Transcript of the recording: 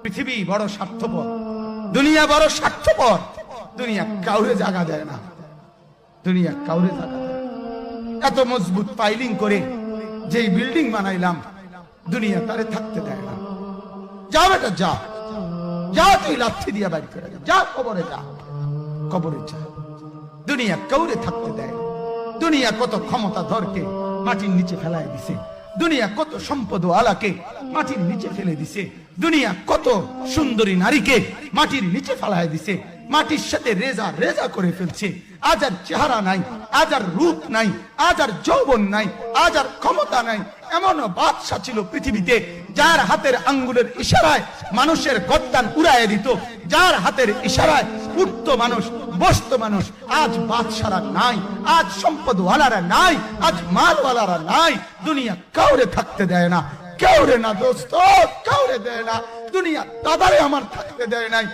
পৃথিবী বড় স্বার্থপর, দুনিয়া বড় স্বার্থপর। দুনিয়া কাউরে জায়গা দেয় না, দুনিয়া কাউরে জায়গা দেয় না। এত মজবুত পাইলিং করে যেই বিল্ডিং বানাইলাম, দুনিয়া তারে থাকতে দেয় না। যা বেটা যা, যা তুই লাথি দিয়া বাড়ি করে যা, কবরে যা, কবরে যা। দুনিয়া কাউরে থাকতে দেয় না। দুনিয়া কত ক্ষমতা ধরকে মাটির নিচে ফেলায় দিছে, দুনিয়া কত সম্পদ আলাকে মাটির নিচে ফেলে দিছে, দুনিয়া কত সুন্দরী নারীকে মাটির নিচে ফেলায় দিছে, মাটির সাথে রেজা রেজা করে ফেলছে। আজ আর চেহারা নাই, আজ আর রূপ নাই, আজ আর যৌবন নাই, আজ আর ক্ষমতা নাই। এমন বাদশা ছিল পৃথিবীতে যার হাতের আঙ্গুলের ইশারায় মানুষের গর্দান উড়াইয়া দিত, যার হাতের ইশারায় উঠতো মানুষ, বসতো মানুষ। আজ বাদশারা নাই, আজ সম্পদওয়ালারা নাই, আজ মালওয়ালারা নাই। দুনিয়া কাউরে থাকতে দেয় না, কাউরে না দোস্ত, কাউরে দেয় না। দুনিয়া দাদারে আমার থাকতে দেয় নাই।